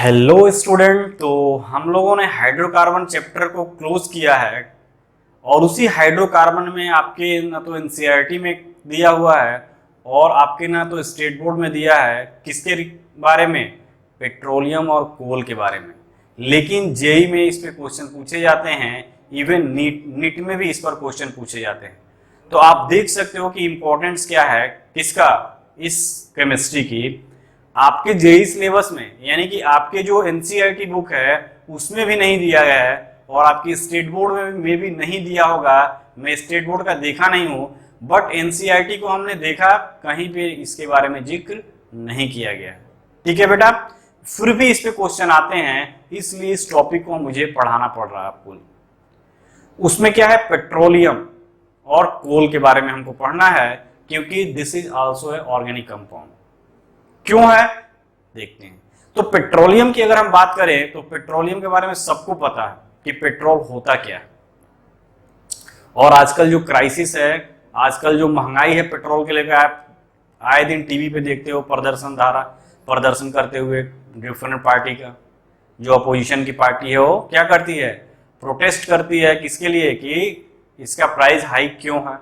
Hello student. तो हम लोगों ने हाइड्रोकार्बन चैप्टर को क्लोज किया है और उसी हाइड्रोकार्बन में आपके ना तो एनसीईआरटी में दिया हुआ है और आपके ना तो स्टेट बोर्ड में दिया है किसके बारे में, पेट्रोलियम और कोल के बारे में। लेकिन जेई में इस पे क्वेश्चन पूछे जाते हैं, इवन नीट में भी इस पर क्वेश्चन पूछे जाते हैं। तो आप देख सकते हो कि इंपॉर्टेंस क्या है किसका, इस केमिस्ट्री की आपके जेई सिलेबस में, यानी कि आपके जो एनसीईआरटी बुक है उसमें भी नहीं दिया गया है और आपकी स्टेट बोर्ड में भी नहीं दिया होगा। मैं स्टेट बोर्ड का देखा नहीं हूं, बट एनसीईआरटी को हमने देखा, कहीं पे इसके बारे में जिक्र नहीं किया गया। ठीक है बेटा, फिर भी इस पे क्वेश्चन आते हैं, इसलिए इस टॉपिक को मुझे पढ़ाना पड़ रहा है आपको। उसमें क्या है, पेट्रोलियम और कोल के बारे में हमको पढ़ना है, क्योंकि this is also a organic compound. क्यों है देखते हैं। तो पेट्रोलियम की अगर हम बात करें तो पेट्रोलियम के बारे में सबको पता है कि पेट्रोल होता क्या है। और आजकल जो क्राइसिस है, आजकल जो महंगाई है पेट्रोल के लेकर, आप आए दिन टीवी पे देखते हो प्रदर्शन करते हुए डिफरेंट पार्टी का, जो अपोजिशन की पार्टी है वो क्या करती है, प्रोटेस्ट करती है किसके लिए, कि इसका प्राइस हाइक क्यों है।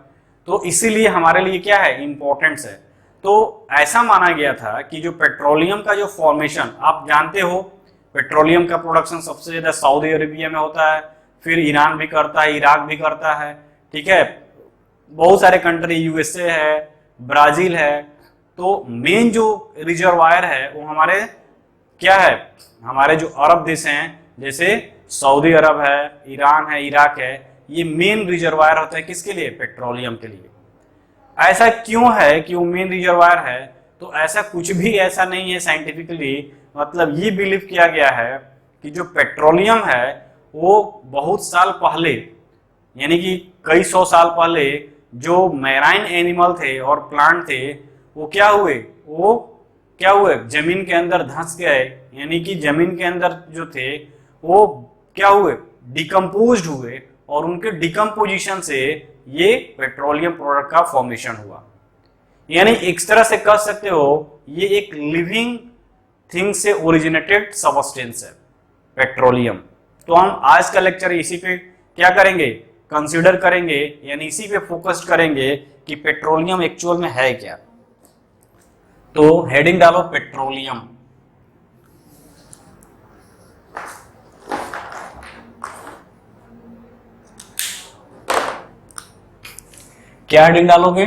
तो इसीलिए हमारे लिए क्या है, इंपॉर्टेंस है। तो ऐसा माना गया था कि जो पेट्रोलियम का जो फॉर्मेशन, आप जानते हो पेट्रोलियम का प्रोडक्शन सबसे ज्यादा सऊदी अरेबिया में होता है, फिर ईरान भी करता है, इराक भी करता है, ठीक है, बहुत सारे कंट्री, यूएसए है, ब्राजील है। तो मेन जो रिजर्वायर है वो हमारे क्या है, हमारे जो अरब देश हैं, जैसे सऊदी अरब है, ईरान है, इराक है, ये मेन रिजर्वायर होता है किसके लिए, पेट्रोलियम के लिए। ऐसा क्यों है कि वो मेन रिजर्वायर है, तो ऐसा कुछ भी ऐसा नहीं है साइंटिफिकली, मतलब ये बिलीव किया गया है कि जो पेट्रोलियम है वो बहुत साल पहले, यानी कि कई सौ साल पहले जो मैराइन एनिमल थे और प्लांट थे, वो क्या हुए, जमीन के अंदर धंस गए, यानी कि जमीन के अंदर जो थे वो क्या हुए, डिकम्पोज हुए, और उनके डिकम्पोजिशन से ये पेट्रोलियम प्रोडक्ट का फॉर्मेशन हुआ। यानी एक तरह से कह सकते हो ये एक लिविंग थिंग से ओरिजिनेटेड सबस्टेंस है पेट्रोलियम। तो हम आज का लेक्चर इसी पे क्या करेंगे, कंसीडर करेंगे, यानी इसी पे फोकस करेंगे कि पेट्रोलियम एक्चुअल में है क्या। तो हेडिंग डालो पेट्रोलियम। क्या हेडिंग डालोगे,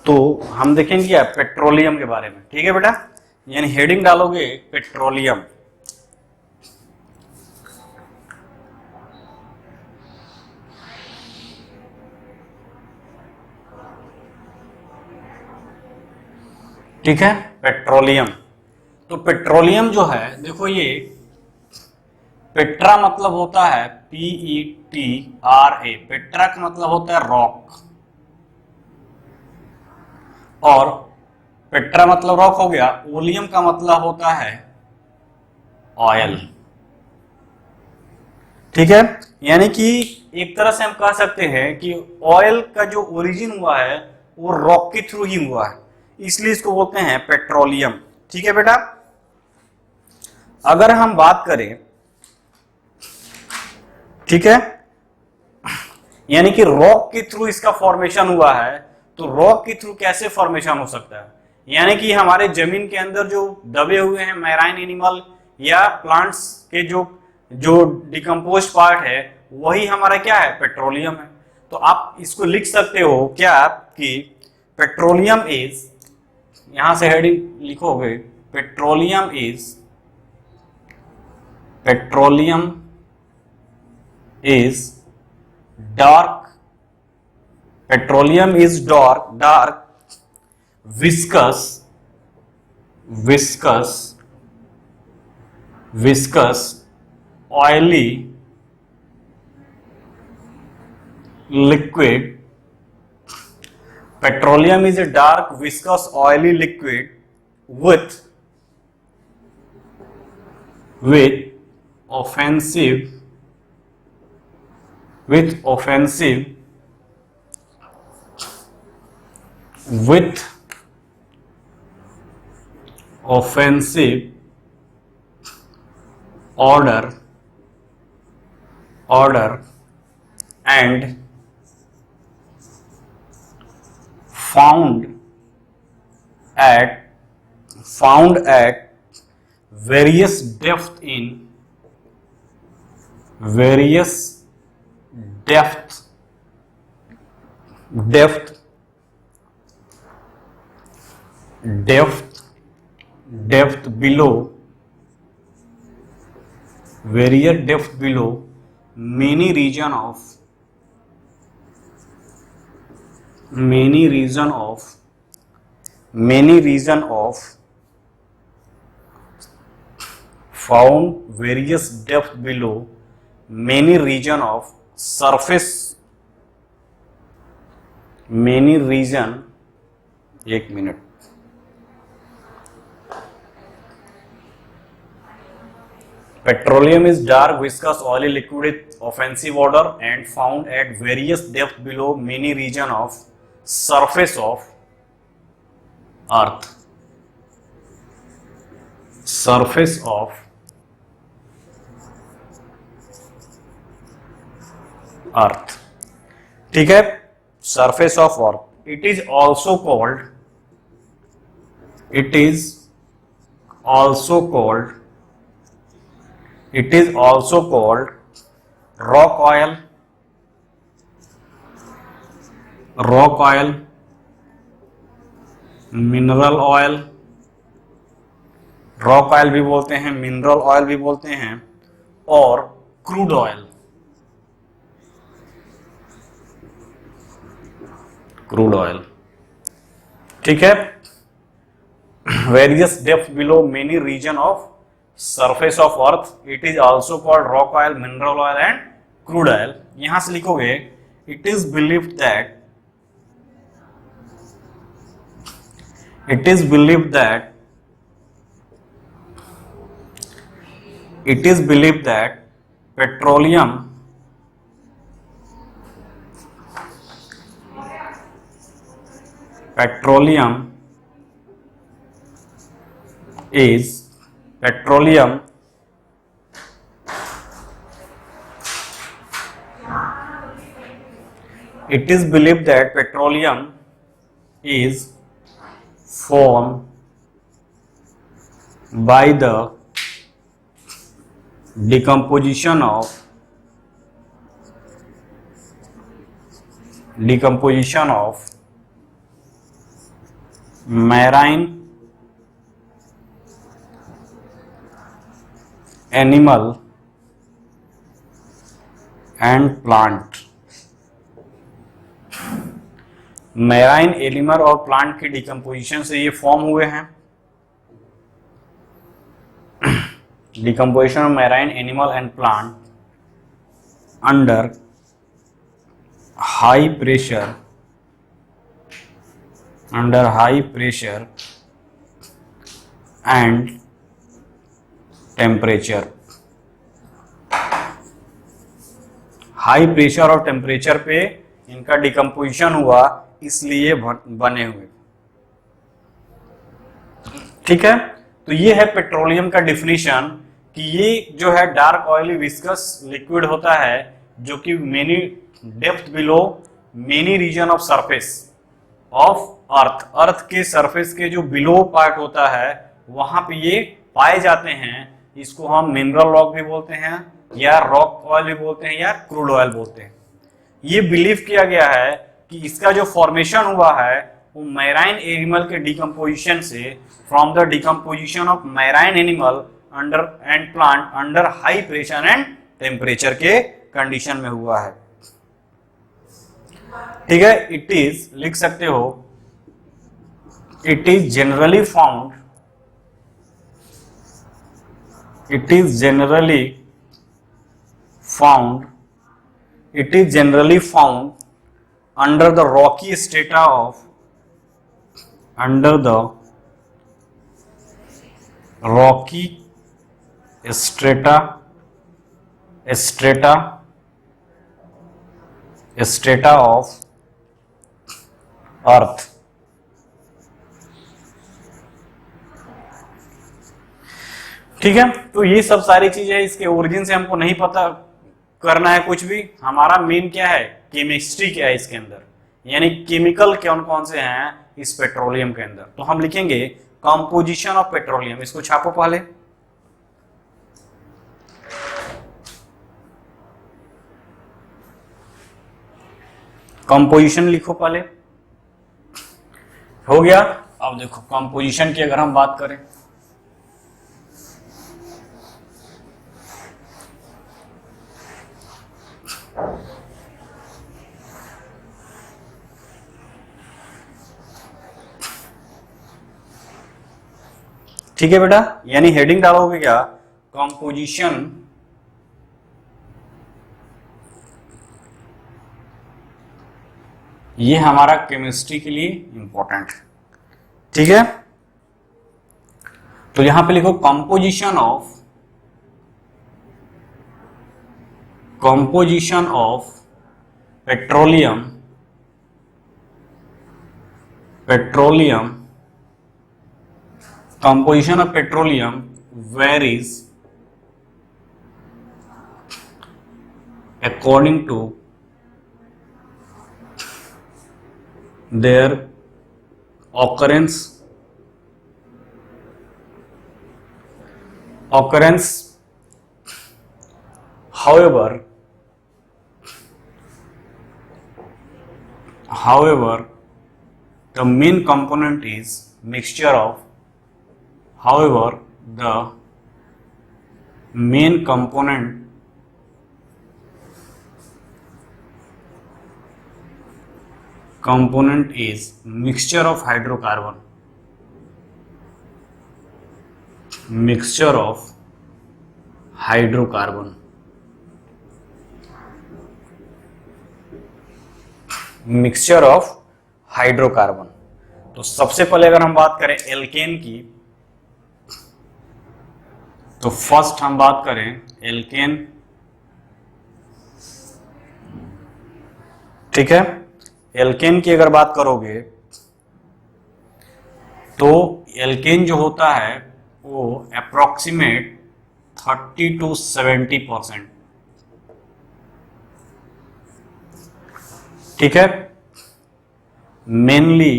तो हम देखेंगे क्या, पेट्रोलियम के बारे में। ठीक है बेटा, यानी हेडिंग डालोगे पेट्रोलियम। ठीक है, पेट्रोलियम। तो पेट्रोलियम जो है, देखो ये पेट्रा मतलब होता है PETRA, पेट्रा का मतलब होता है रॉक, और पेट्रा मतलब रॉक हो गया। ओलियम का मतलब होता है ऑयल। ठीक है, यानी कि एक तरह से हम कह सकते हैं कि ऑयल का जो ओरिजिन हुआ है वो रॉक के थ्रू ही हुआ है, इसलिए इसको बोलते हैं पेट्रोलियम। ठीक है बेटा, अगर हम बात करें, ठीक है, यानी कि रॉक के थ्रू इसका फॉर्मेशन हुआ है, तो रॉक के थ्रू कैसे फॉर्मेशन हो सकता है, यानी कि हमारे जमीन के अंदर जो दबे हुए हैं मैराइन एनिमल या प्लांट्स के जो डिकम्पोज पार्ट है, वही हमारा क्या है, पेट्रोलियम है। तो आप इसको लिख सकते हो क्या, कि पेट्रोलियम इज, यहां से हेडिंग लिखोगे, petroleum is dark, petroleum is dark viscous oily liquid. Petroleum is a dark viscous oily liquid with offensive with offensive with offensive order and found at various depth below many region of found various depth below many region of surface एक minute Petroleum is dark, viscous, oily liquid with offensive odor and found at various depth below many region of surface of earth. Surface of earth. ठीक है, surface of earth. It is also called rock oil, mineral oil, rock oil भी बोलते हैं, mineral oil भी बोलते हैं, और crude oil, ठीक है। Various depth below many region of surface of earth, it is also called rock oil, mineral oil and crude oil. यहां से लिखोगे it is believed that petroleum is it is believed that petroleum is formed by the decomposition of marine animal and plant। Marine animal और plant के decomposition से ये form हुए हैं। Decomposition of marine animal and plant under high pressure and temperature. High pressure और temperature पे इनका decomposition हुआ, इसलिए बने हुए। ठीक है, तो ये है पेट्रोलियम का डिफिनीशन कि ये जो है डार्क ऑयली विस्कस लिक्विड होता है जो कि many depth below many region of surface of earth के सरफेस के जो बिलो पार्ट होता है वहां पे ये पाए जाते हैं। इसको हम मिनरल रॉक भी बोलते हैं या रॉक ऑयल भी बोलते हैं या क्रूड ऑयल बोलते हैं। ये बिलीव किया गया है कि इसका जो फॉर्मेशन हुआ है वो मैराइन एनिमल के डिकम्पोजिशन से, from the decomposition of marine animal under and plant under high pressure and temperature के कंडीशन में हुआ है। ठीक है, इट इज लिख सकते हो, it is generally found under the rocky strata strata of earth. ठीक है, तो ये सब सारी चीजें इसके ओरिजिन से हमको नहीं पता करना है कुछ भी। हमारा मेन क्या है, केमिस्ट्री क्या है इसके अंदर, यानी केमिकल कौन कौन से हैं इस पेट्रोलियम के अंदर। तो हम लिखेंगे कंपोजिशन ऑफ पेट्रोलियम, इसको छापो पहले। कंपोजिशन लिखो पहले, हो गया। अब देखो कंपोजिशन की अगर हम बात करें, ठीक है बेटा, यानी हेडिंग डालोगे क्या, कंपोजिशन ये हमारा केमिस्ट्री के लिए इंपॉर्टेंट है। ठीक है, तो यहां पे लिखो composition of petroleum composition of petroleum varies according to their occurrence however the main component is mixture of component is mixture of hydrocarbon, mixture of hydrocarbon. तो सबसे पहले अगर हम बात करें एल्केन की, तो फर्स्ट हम बात करें एल्केन। ठीक है, एल्केन की अगर बात करोगे तो एल्केन जो होता है वो अप्रोक्सीमेट 30 to 70%। ठीक है, mainly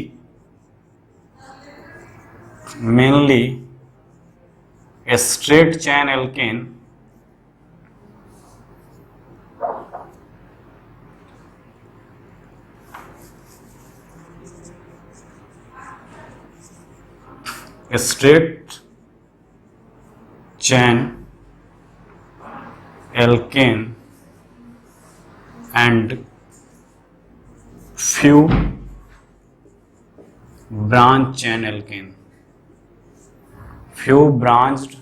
straight chain alkane and few branch chain alkane, few branched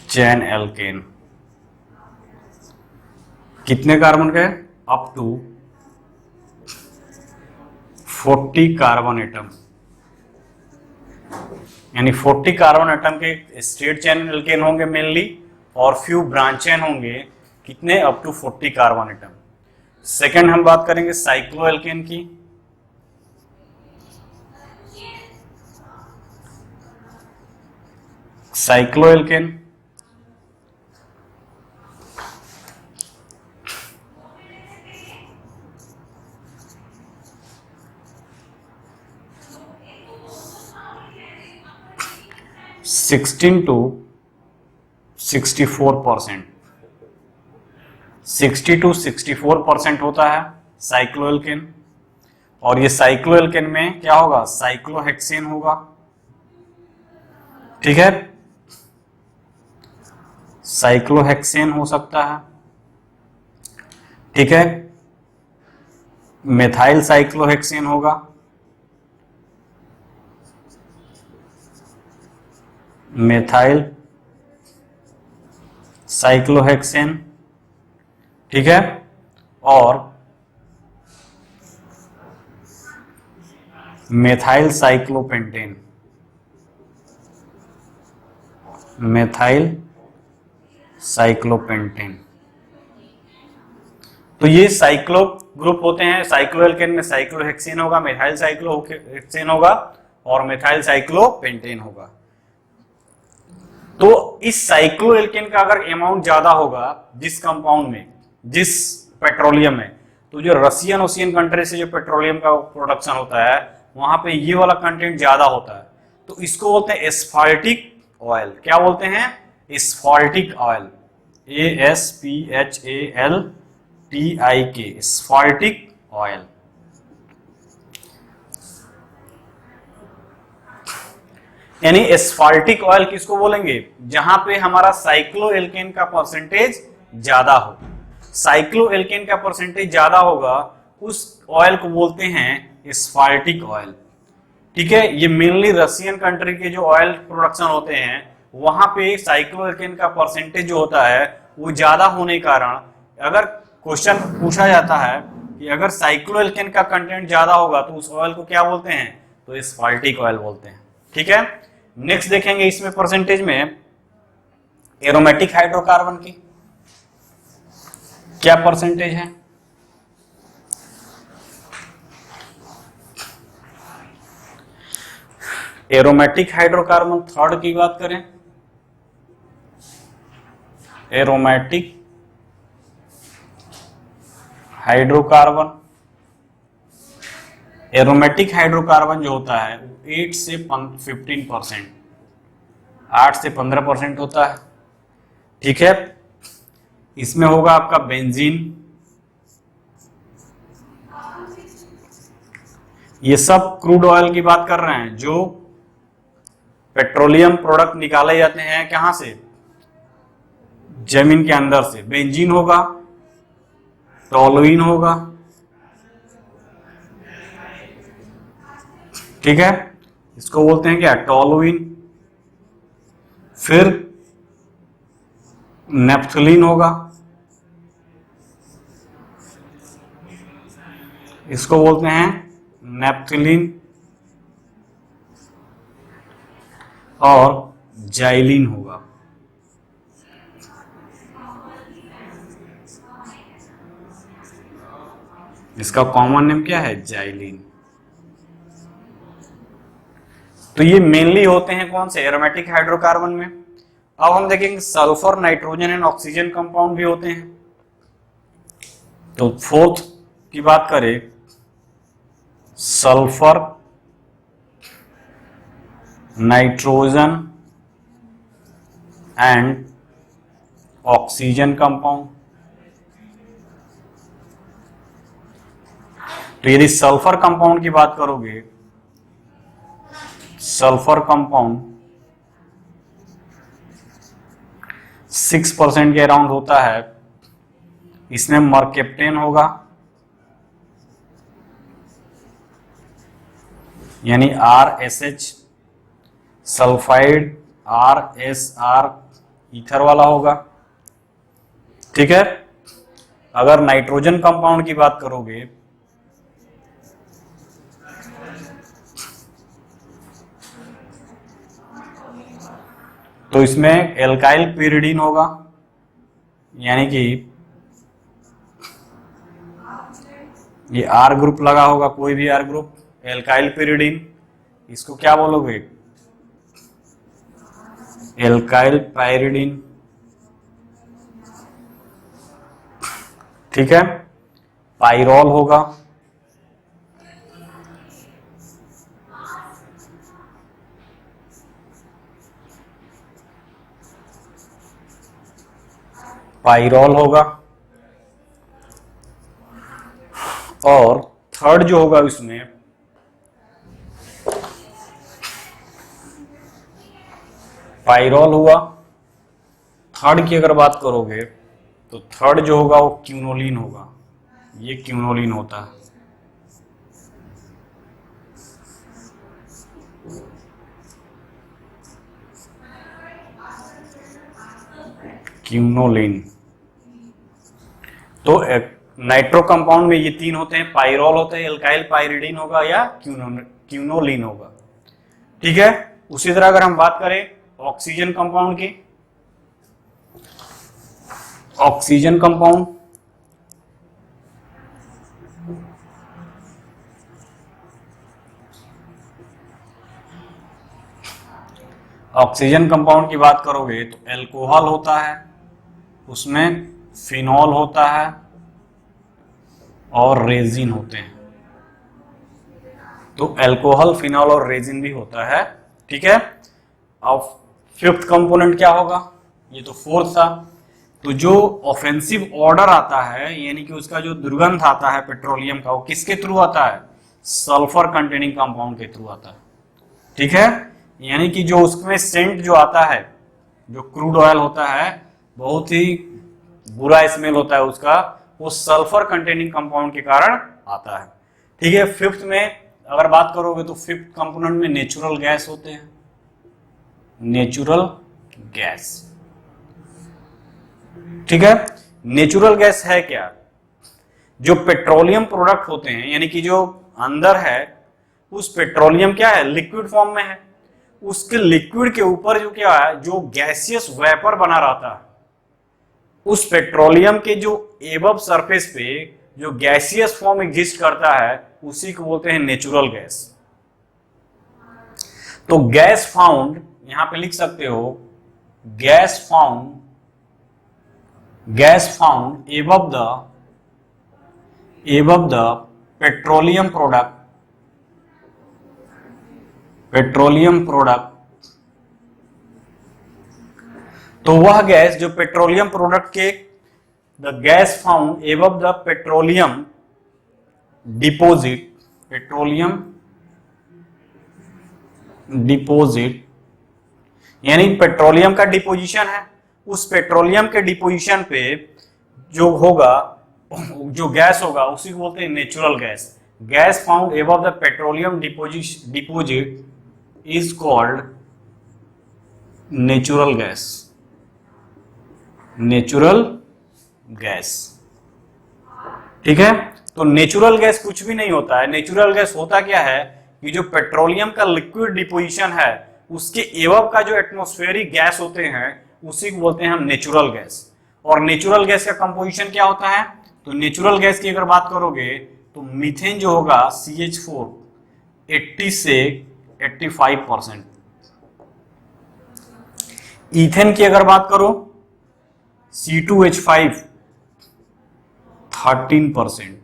chain alkane. कितने कार्बन के, अप टू 40 कार्बन एटम, यानी 40 कार्बन एटम के स्ट्रेट चैन एल्केन होंगे मेनली, और फ्यू ब्रांच चैन होंगे कितने, up to 40 carbon atom. Second हम बात करेंगे साइक्लो एल्केन की। साइक्लो एल्केन 16 to 64%, 60 to 64% होता है साइक्लोएल्केन। और ये साइक्लोएल्केन में क्या होगा, साइक्लोहेक्सेन होगा। ठीक है, साइक्लोहेक्सेन हो सकता है। ठीक है, मेथाइल साइक्लोहेक्सेन होगा, मेथाइल साइक्लोहेक्सेन। ठीक है, और मेथाइल साइक्लोपेंटेन, मेथाइल साइक्लोपेंटेन। तो ये साइक्लो ग्रुप होते हैं। साइक्लोएल्केन में साइक्लोहेक्सेन होगा, मिथाइल साइक्लोहेक्सेन होगा और मिथाइल साइक्लोपेंटेन होगा। तो इस साइक्लोएल्केन का अगर अमाउंट ज्यादा होगा जिस कंपाउंड में, जिस पेट्रोलियम में, तो जो रशियन ओशियन कंट्री से जो पेट्रोलियम का प्रोडक्शन होता है वहां पे ये वाला कंटेंट ज्यादा होता है, तो इसको बोलते हैं एस्फाल्टिक ऑयल। क्या बोलते हैं? Asphaltic oil. ASPHALTIK, asphaltic oil. यानी एस्फाल्टिक ऑयल किसको बोलेंगे? जहां पे हमारा साइक्लोएल्केन का परसेंटेज ज्यादा हो। साइक्लोएल्केन का परसेंटेज ज्यादा होगा उस ऑयल को बोलते हैं एस्फाल्टिक ऑयल। ठीक है, ये मेनली रशियन कंट्री के जो ऑयल प्रोडक्शन होते हैं वहां पे साइक्लोएल्केन का परसेंटेज जो होता है वो ज्यादा होने के कारण, अगर क्वेश्चन पूछा जाता है कि अगर साइक्लोएल्केन का कंटेंट ज्यादा होगा तो उस ऑयल को क्या बोलते हैं? तो एस्फाल्टिक ऑयल बोलते हैं। ठीक है, नेक्स्ट देखेंगे इसमें परसेंटेज में एरोमेटिक हाइड्रोकार्बन की क्या परसेंटेज है। एरोमेटिक हाइड्रोकार्बन थर्ड की बात करें, एरोमेटिक हाइड्रोकार्बन, एरोमेटिक हाइड्रोकार्बन जो होता है 8 से 15%, 8 से 15% होता है। ठीक है, इसमें होगा आपका बेंजीन। ये सब क्रूड ऑयल की बात कर रहे हैं, जो पेट्रोलियम प्रोडक्ट निकाले जाते हैं कहां से? जमीन के अंदर से। बेंजीन होगा, टोलुइन होगा। ठीक है, इसको बोलते हैं क्या? टोलुइन। फिर नेप्थलीन होगा, इसको बोलते हैं नेप्थलीन। और जाइलिन होगा। इसका कॉमन नेम क्या है? जाइलिन। तो ये मेनली होते हैं कौन से? एरोमेटिक हाइड्रोकार्बन में। अब हम देखेंगे sulphur, nitrogen and oxygen compound भी होते हैं। तो फोर्थ की बात करें, sulphur, nitrogen and oxygen compound. तो यदि सल्फर कंपाउंड की बात करोगे, सल्फर कंपाउंड 6% के अराउंड होता है। इसमें मर्केप्टेन होगा, यानी RSH सल्फाइड, RSR ईथर वाला होगा। ठीक है, अगर नाइट्रोजन कंपाउंड की बात करोगे तो इसमें एल्काइल pyridine होगा, यानी कि ये R ग्रुप लगा होगा, कोई भी R ग्रुप, एल्काइल pyridine। इसको क्या बोलोगे? Alkyl pyridine। ठीक है, पाइरोल होगा, पाइरोल होगा। और थर्ड जो होगा इसमें पाइरोल हुआ। थर्ड की अगर बात करोगे तो थर्ड जो होगा वो क्यूनोलिन होगा। ये क्यूनोलिन होता है। क्यूनोलिन। तो नाइट्रो कंपाउंड में ये तीन होते हैं, पाइरोल होता है, एल्काइल पाइरिडीन होगा या क्यूनोलिन होगा। ठीक है, उसी तरह अगर हम बात करें ऑक्सीजन कंपाउंड की, ऑक्सीजन कंपाउंड, ऑक्सीजन कंपाउंड की बात करोगे तो एल्कोहल होता है, उसमें फिनॉल होता है और रेजिन होते हैं। तो एल्कोहल, फिनॉल और रेजिन भी होता है, ठीक है। अब फिफ्थ कंपोनेंट क्या होगा, ये तो फोर्थ था। तो जो ऑफेंसिव ऑर्डर आता है, यानी कि उसका जो दुर्गंध आता है पेट्रोलियम का, वो किसके थ्रू आता है, सल्फर कंटेनिंग कंपाउंड के थ्रू आता है, ठीक है। यानी कि जो उसमें सेंट जो आता है, जो क्रूड ऑयल होता है, बहुत ही बुरा स्मेल होता है उसका, वो सल्फर कंटेनिंग कंपाउंड के कारण आता है, ठीक है। फिफ्थ में अगर बात करोगे तो फिफ्थ कंपोनेंट में नेचुरल गैस होते हैं, नेचुरल गैस, ठीक है। नेचुरल गैस है क्या, जो पेट्रोलियम प्रोडक्ट होते हैं, यानी कि जो अंदर है उस पेट्रोलियम क्या है, लिक्विड फॉर्म में है, उसके लिक्विड के ऊपर जो क्या है, जो गैसियस वेपर बना रहता है, उस पेट्रोलियम के जो एबव सरफेस पे जो गैसियस फॉर्म एग्जिस्ट करता है, उसी को बोलते हैं नेचुरल गैस। तो गैस फाउंड यहां पे लिख सकते हो, gas found above the petroleum product, तो वह गैस जो पेट्रोलियम प्रोडक्ट के, the gas found above the petroleum deposit, यानी पेट्रोलियम का डिपोजिशन है, उस पेट्रोलियम के डिपोजिशन पे जो होगा, जो गैस होगा, उसी को बोलते हैं natural gas. Gas found above the petroleum deposit is called natural gas, ठीक है। तो नेचुरल गैस कुछ भी नहीं होता है। नेचुरल गैस होता क्या है कि जो पेट्रोलियम का लिक्विड डिपोजिशन है, उसके एवब का जो एटमॉस्फेरिक गैस होते हैं, उसी को बोलते हैं हम नेचुरल गैस। और नेचुरल गैस का कंपोजिशन क्या होता है, तो नेचुरल गैस की अगर बात करोगे तो मीथेन जो होगा CH4 80 से 85%, ईथेन की अगर बात करो C2H5 13%,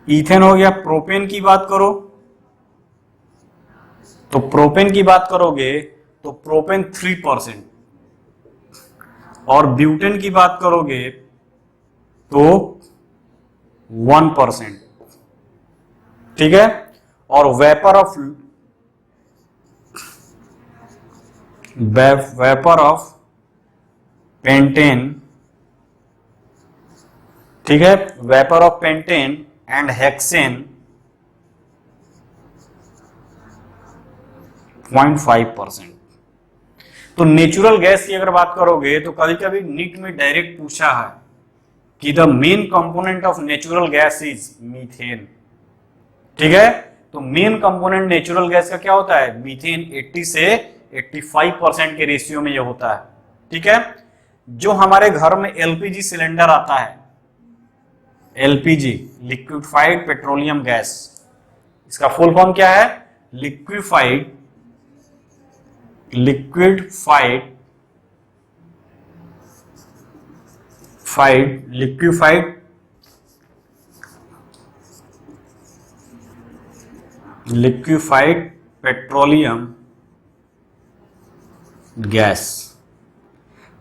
ईथेन हो गया। प्रोपेन की बात करो तो प्रोपेन की बात करोगे तो प्रोपेन 3%, और ब्यूटेन की बात करोगे तो 1%, ठीक है। और वेपर ऑफ पेंटेन, ठीक है, vapour of pentane and hexane 0.5%। तो नेचुरल गैस की अगर बात करोगे तो कभी कभी नीट में डायरेक्ट पूछा है कि the main component of natural gas is methane, ठीक है। तो मेन कंपोनेंट नेचुरल गैस का क्या होता है, मीथेन। 80 से 85% के रेशियो में ये होता है, ठीक है। जो हमारे घर में LPG सिलेंडर आता है, LPG लिक्विफाइड पेट्रोलियम गैस, इसका फुल फॉर्म क्या है, लिक्विफाइड पेट्रोलियम गैस।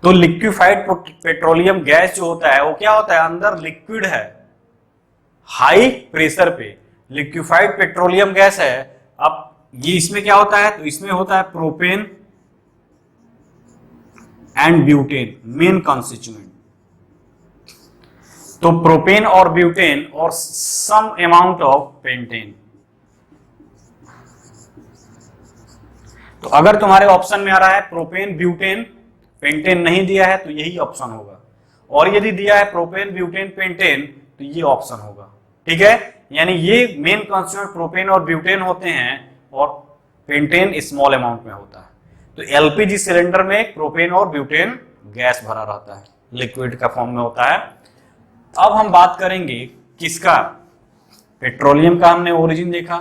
तो लिक्विफाइड पेट्रोलियम गैस जो होता है वो क्या होता है, अंदर लिक्विड है, हाई प्रेशर पे लिक्विफाइड पेट्रोलियम गैस है। अब ये इसमें क्या होता है, तो इसमें होता है propane and butane main constituent. तो प्रोपेन और ब्यूटेन और सम अमाउंट ऑफ पेंटेन। तो अगर तुम्हारे ऑप्शन में आ रहा है प्रोपेन ब्यूटेन पेंटेन नहीं दिया है तो यही ऑप्शन होगा, और यदि दिया है प्रोपेन ब्यूटेन पेंटेन तो ये ऑप्शन होगा, ठीक है। यानी ये मेन कॉन्स्टिट्यूएंट प्रोपेन और ब्यूटेन होते हैं और पेंटेन स्मॉल अमाउंट में होता है। तो LPG सिलेंडर में प्रोपेन और ब्यूटेन गैस भरा रहता है। लिक्विड का फॉर्म में होता है। अब हम बात करेंगे किसका, पेट्रोलियम का हमने ओरिजिन देखा,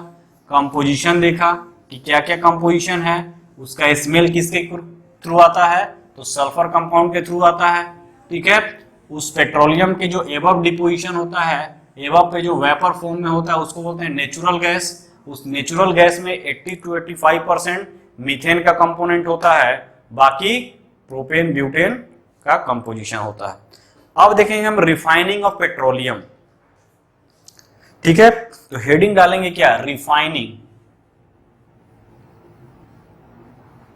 कंपोजिशन देखा कि क्या क्या कंपोजिशन है, उसका स्मेल किसके थ्रू आता है, तो सल्फर कंपाउंड के थ्रू आता है। ठीक है, उस पेट्रोलियम के जो एबव डिपोजिशन होता है, एबव पे जो वेपर फॉर्म में होता है उसको बोलते हैं नेचुरल गैस। उस नेचुरल गैस में 80 to 85% मीथेन का कंपोनेंट होता है, बाकी प्रोपेन ब्यूटेन का कंपोजिशन होता है। अब देखेंगे हम रिफाइनिंग ऑफ पेट्रोलियम। ठीक है, तो हेडिंग डालेंगे क्या, रिफाइनिंग,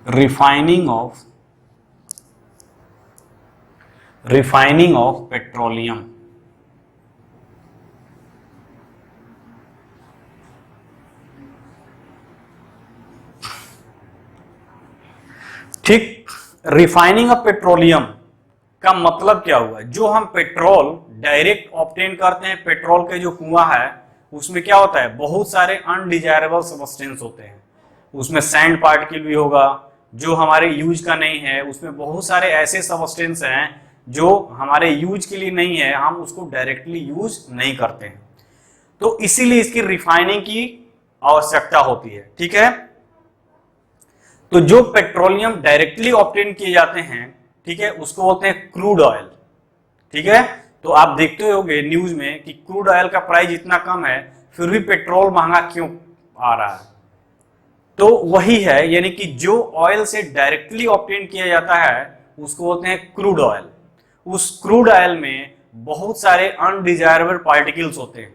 रिफाइनिंग ऑफ पेट्रोलियम। ठीक, रिफाइनिंग ऑफ पेट्रोलियम का मतलब क्या हुआ, जो हम पेट्रोल डायरेक्ट ऑब्टेन करते हैं, पेट्रोल के जो कुआं है उसमें क्या होता है, बहुत सारे अनडिजायरेबल सब्सटेंस होते हैं, उसमें सैंड पार्टिकल भी होगा जो हमारे यूज का नहीं है, उसमें बहुत सारे ऐसे सब्सटेंस हैं जो हमारे यूज के लिए नहीं है, हम उसको डायरेक्टली यूज नहीं करते हैं, तो इसीलिए इसकी रिफाइनिंग की आवश्यकता होती है। ठीक है, तो जो पेट्रोलियम डायरेक्टली ऑब्टेन किए जाते हैं, ठीक है, उसको बोलते हैं क्रूड ऑयल। ठीक है, तो आप देखते होंगे न्यूज में कि क्रूड ऑयल का प्राइस इतना कम है फिर भी पेट्रोल महंगा क्यों आ रहा है, तो वही है, यानी कि जो ऑयल से डायरेक्टली ऑब्टेन किया जाता है उसको बोलते हैं क्रूड ऑयल। उस क्रूड ऑयल में बहुत सारे अनडिजायरेबल पार्टिकल्स होते हैं,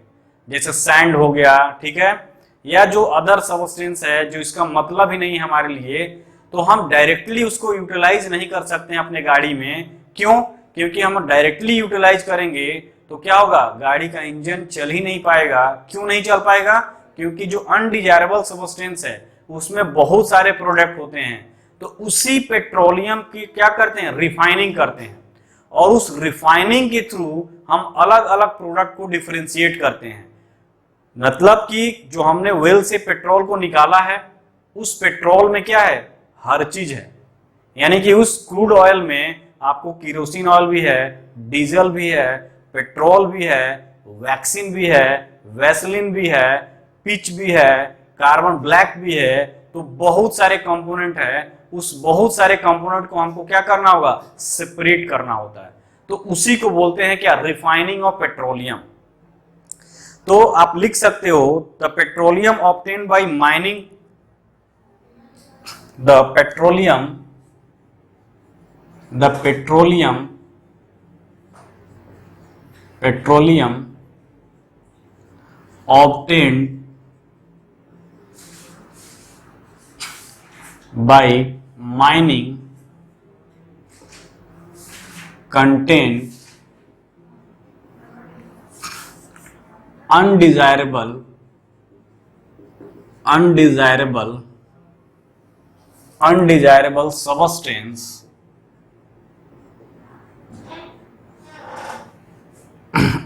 जैसे सैंड हो गया, ठीक है, या जो अदर सब्सटेंस है जो इसका मतलब ही नहीं हमारे लिए, तो हम डायरेक्टली उसको यूटिलाइज नहीं कर सकते हैं अपने गाड़ी में। क्यों, क्योंकि हम डायरेक्टली यूटिलाइज करेंगे तो क्या होगा, गाड़ी का इंजन चल ही नहीं पाएगा। क्यों नहीं चल पाएगा, क्योंकि जो अनडिजायरेबल सब्सटेंस है उसमें बहुत सारे प्रोडक्ट होते हैं, तो उसी पेट्रोलियम की क्या करते हैं, रिफाइनिंग करते हैं, और उस रिफाइनिंग के थ्रू हम अलग अलग प्रोडक्ट को डिफरेंशिएट करते हैं। मतलब कि जो हमने वेल से पेट्रोल को निकाला है, उस पेट्रोल में क्या है, हर चीज है, यानी कि उस क्रूड ऑयल में आपको केरोसिन ऑयल भी है, डीजल भी है, पेट्रोल भी है, वैक्सीन भी है, वैसलीन भी है, पिच भी है, कार्बन ब्लैक भी है, तो बहुत सारे कंपोनेंट है। उस बहुत सारे कंपोनेंट को हमको क्या करना होगा, सेपरेट करना होता है, तो उसी को बोलते हैं क्या, रिफाइनिंग ऑफ पेट्रोलियम। तो आप लिख सकते हो the petroleum obtained by mining, the petroleum obtained by mining contain undesirable substance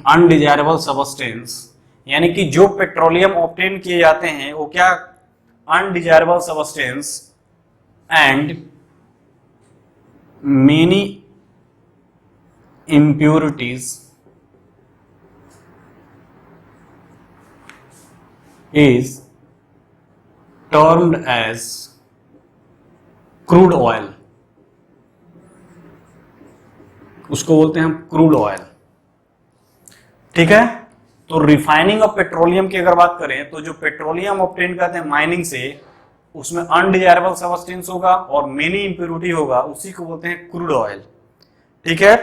undesirable substance, यानी कि जो पेट्रोलियम ऑब्टेन किए जाते हैं वो क्या, undesirable substance and many impurities is termed as crude oil, उसको बोलते हैं हम क्रूड ऑयल। ठीक है, तो रिफाइनिंग ऑफ पेट्रोलियम की अगर बात करें तो जो पेट्रोलियम ऑब्टेन करते हैं माइनिंग से, उसमें अनडिजायरेबल सब्सटेंस होगा और मेनी इंप्योरिटी होगा, उसी को बोलते हैं क्रूड ऑयल। ठीक है,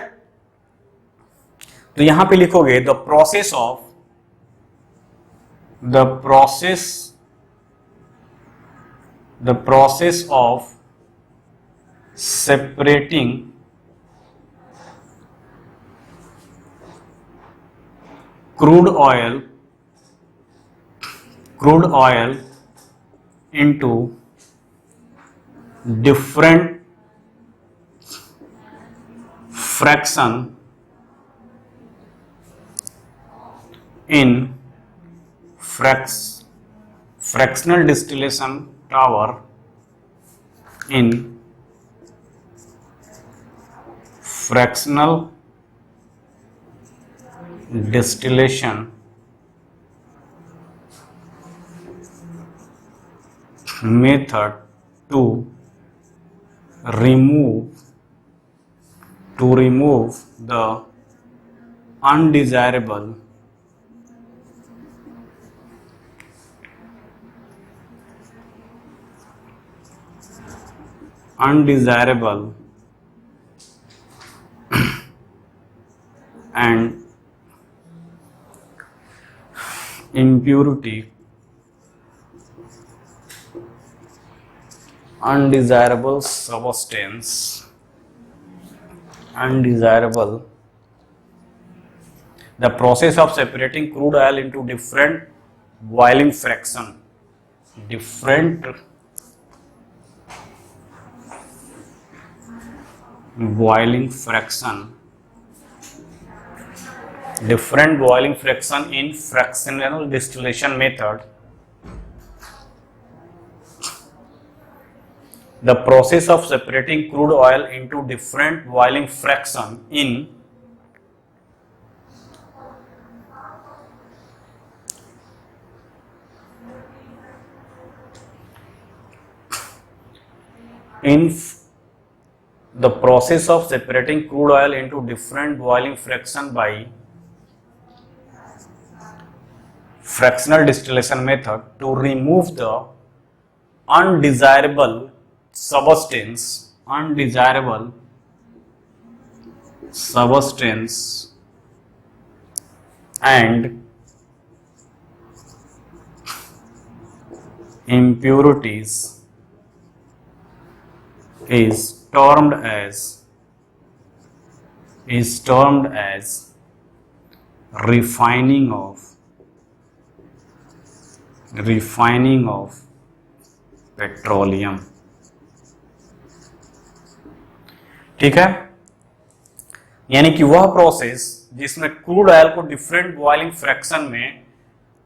तो यहां पे लिखोगे the process of separating crude oil into different fractional distillation tower in fractional distillation method to remove the undesirable and undesirable substance, the process of separating crude oil into different boiling fraction, different boiling fraction in fractional distillation method. The process of separating crude oil into different boiling fraction in the process of separating crude oil into different boiling fraction by fractional distillation method to remove the undesirable substance and impurities is termed as refining of petroleum. ठीक है, यानी कि वह process जिसमें crude oil को different boiling fraction में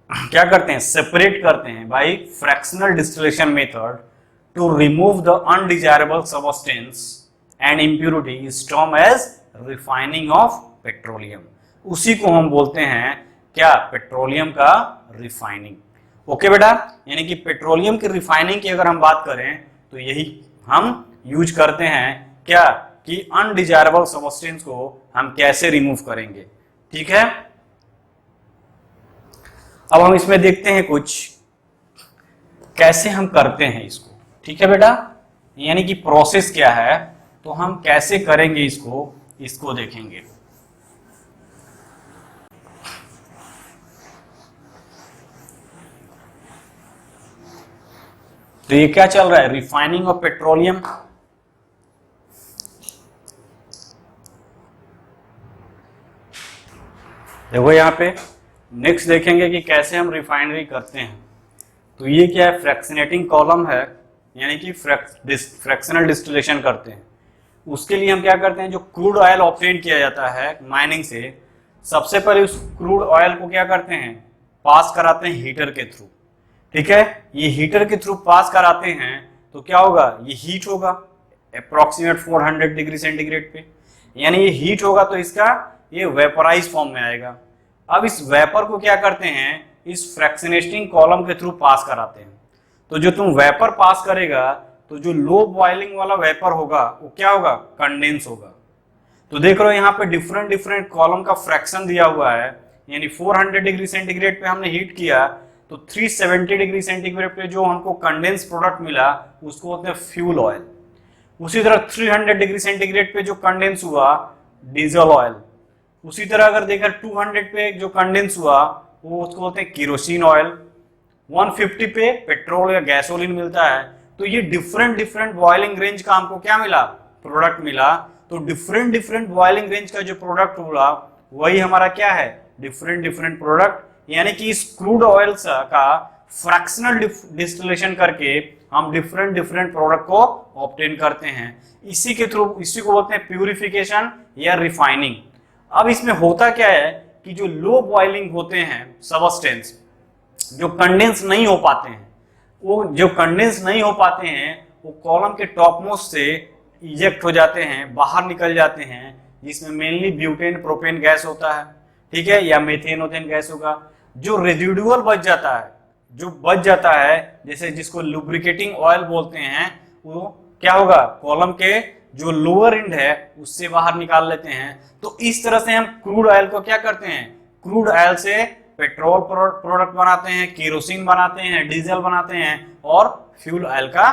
क्या करते हैं, सेपरेट करते हैं by fractional distillation method to remove the undesirable substance and impurity is term as refining of petroleum. उसी को हम बोलते हैं क्या, पेट्रोलियम का रिफाइनिंग। ओके बेटा, यानी कि पेट्रोलियम की रिफाइनिंग की अगर हम बात करें तो यही हम यूज करते हैं क्या, कि अनडिजायरेबल सब्सटेंस को हम कैसे रिमूव करेंगे। ठीक है, अब हम इसमें देखते हैं कुछ कैसे हम करते हैं इसको। ठीक है बेटा, यानी कि प्रोसेस क्या है, तो हम कैसे करेंगे इसको देखेंगे। तो ये क्या चल रहा है, रिफाइनिंग ऑफ पेट्रोलियम। देखो यहाँ पे नेक्स्ट देखेंगे कि कैसे हम रिफाइनरी करते हैं। तो ये क्या है, फ्रैक्शनेटिंग कॉलम है, यानी कि फ्रैक्शनल डिस्टिलेशन करते हैं। उसके लिए हम क्या करते हैं, जो क्रूड ऑयल ऑब्टेन किया जाता है माइनिंग से, सबसे पहले उस क्रूड ऑयल को क्या करते हैं, पास कराते हैं हीटर के थ्रू। ठीक है, ये हीटर के थ्रू पास कराते हैं तो क्या होगा, ये हीट होगा अप्रोक्सीमेट 400 डिग्री सेंटीग्रेड पे, यानी ये हीट होगा तो इसका ये वेपराइज फॉर्म में आएगा। अब इस वेपर को क्या करते हैं, इस फ्रैक्शनेटिंग कॉलम के थ्रू पास कराते हैं। तो जो तुम वेपर पास करेगा तो जो लो बॉइलिंग वाला वेपर होगा वो क्या होगा, कंडेंस होगा। तो देख रहे हो यहाँ पे डिफरेंट कॉलम का फ्रैक्शन दिया हुआ है, यानी 400 डिग्री सेंटीग्रेड पे हमने हीट किया तो 370 डिग्री सेंटीग्रेड पे जो हमको कंडेंस प्रोडक्ट मिला उसको बोलते हैं फ्यूल ऑयल। उसी तरह 300 डिग्री सेंटीग्रेड पे जो कंडेंस हुआ डीजल ऑयल। उसी तरह अगर देखा 200 पे जो कंडेंस हुआ वो उसको बोलते हैं केरोसिन ऑयल। 150 पे पेट्रोल या गैसोलीन मिलता है। तो ये डिफरेंट बॉइलिंग रेंज का हमको क्या मिला, प्रोडक्ट मिला। तो डिफरेंट बॉइलिंग रेंज का जो प्रोडक्ट हुआ वही हमारा क्या है, डिफरेंट प्रोडक्ट। यानी कि इस क्रूड ऑयल का फ्रैक्शनल डिस्टिलेशन करके हम डिफरेंट प्रोडक्ट को ऑब्टेन करते हैं। इसी को बोलते हैं प्यूरिफिकेशन या रिफाइनिंग। अब इसमें होता क्या है कि जो लो बॉइलिंग होते हैं सब्सटेंस, जो कंडेंस नहीं हो पाते हैं, वो कॉलम के टॉप मोस्ट से इजेक्ट हो जाते हैं, बाहर निकल जाते हैं, जिसमें मेनली ब्यूटेन प्रोपेन गैस होता है। ठीक है, या मीथेन ओथेन गैस होगा। जो रेजिडुअल बच जाता है, जो बच जाता है, जैसे जिसको लुब्रिकेटिंग ऑयल बोलते हैं, वो क्या होगा, कॉलम के जो लोअर एंड है उससे बाहर निकाल लेते हैं। तो इस तरह से हम क्रूड ऑयल को क्या करते हैं, क्रूड ऑयल से पेट्रोल प्रोडक्ट बनाते हैं, केरोसिन बनाते हैं, डीजल बनाते हैं और फ्यूल ऑयल का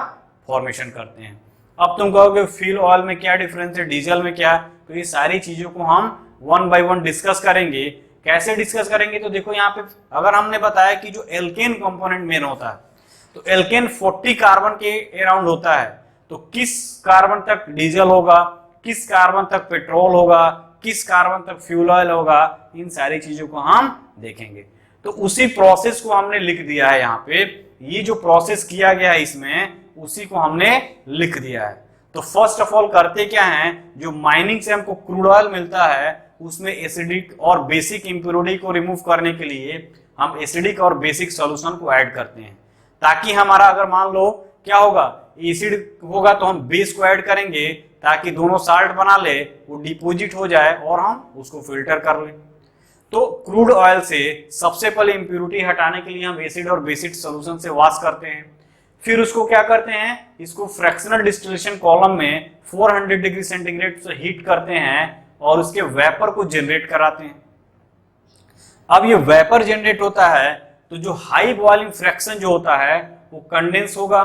फॉर्मेशन करते हैं। अब तुम कहोगे फ्यूल ऑयल में क्या डिफरेंस है, डीजल में क्या, तो ये सारी चीजों को हम वन बाय वन डिस्कस करेंगे। कैसे डिस्कस करेंगे, तो देखो यहाँ पे अगर हमने बताया कि जो एल्केन कंपोनेंट मेन होता है, तो एल्केन 40 कार्बन के अराउंड होता है, तो किस कार्बन तक डीजल होगा, किस कार्बन तक पेट्रोल होगा, किस कार्बन तक फ्यूल ऑयल होगा, इन सारी चीजों को हम देखेंगे। तो उसी प्रोसेस को हमने लिख दिया है यहाँ पे, ये जो प्रोसेस किया गया है इसमें उसी को हमने लिख दिया है। तो फर्स्ट ऑफ ऑल करते क्या है, जो माइनिंग से हमको क्रूड ऑयल मिलता है उसमें एसिडिक और बेसिक इंप्योरिटी को रिमूव करने के लिए हम एसिडिक और बेसिक सॉल्यूशन को ऐड करते हैं, ताकि हमारा अगर मान लो क्या होगा, एसिड होगा तो हम बेस को ऐड करेंगे ताकि दोनों साल्ट बना ले, वो डिपोजिट हो जाए और हम उसको फिल्टर कर लें। तो क्रूड ऑयल से सबसे पहले इंप्योरिटी हटाने के लिए हम एसिड और बेसिक सॉल्यूशन से वॉश करते हैं, फिर उसको क्या करते हैं, इसको फ्रैक्शनल डिस्टिलेशन कॉलम में 400 डिग्री सेंटीग्रेड से हीट करते हैं और उसके वेपर को जनरेट कराते हैं। अब ये वेपर जनरेट होता है तो जो हाई बॉइलिंग फ्रैक्शन जो होता है वो कंडेंस होगा,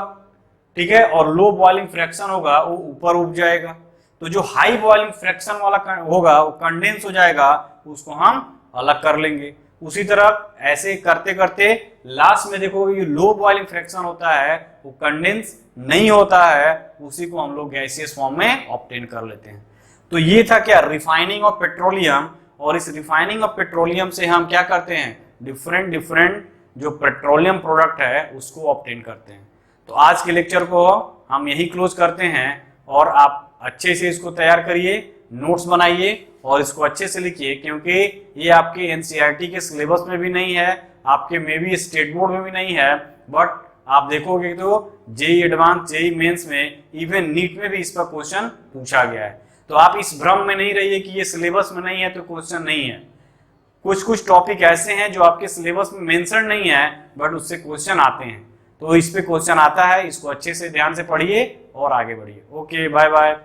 ठीक है, और लो बॉइलिंग फ्रैक्शन होगा वो ऊपर उठ जाएगा। तो जो हाई बॉइलिंग फ्रैक्शन वाला होगा वो कंडेंस हो जाएगा, उसको हम अलग कर लेंगे। उसी तरह ऐसे करते करते लास्ट में देखो ये लो बॉइलिंग फ्रैक्शन होता है वो कंडेंस नहीं होता है, उसी को हम लोग गैसियस फॉर्म में ऑब्टेन कर लेते हैं। तो ये था क्या, रिफाइनिंग ऑफ पेट्रोलियम, और इस रिफाइनिंग ऑफ पेट्रोलियम से हम क्या करते हैं, डिफरेंट डिफरेंट जो पेट्रोलियम प्रोडक्ट है उसको ऑब्टेन करते हैं। तो आज के लेक्चर को हम यही क्लोज करते हैं और आप अच्छे से इसको तैयार करिए, नोट्स बनाइए और इसको अच्छे से लिखिए, क्योंकि ये आपके एनसीईआरटी के सिलेबस में भी नहीं है, आपके मे बी स्टेट बोर्ड में भी नहीं है, बट आप देखोगे तो जेई एडवांस, जेई मेंस में, इवन नीट में भी इस पर क्वेश्चन पूछा गया है। तो आप इस भ्रम में नहीं रहिए कि ये सिलेबस में नहीं है तो क्वेश्चन नहीं है। कुछ कुछ टॉपिक ऐसे हैं जो आपके सिलेबस में मेंशन नहीं है बट उससे क्वेश्चन आते हैं, तो इस पे क्वेश्चन आता है, इसको अच्छे से ध्यान से पढ़िए और आगे बढ़िए। Okay, bye bye.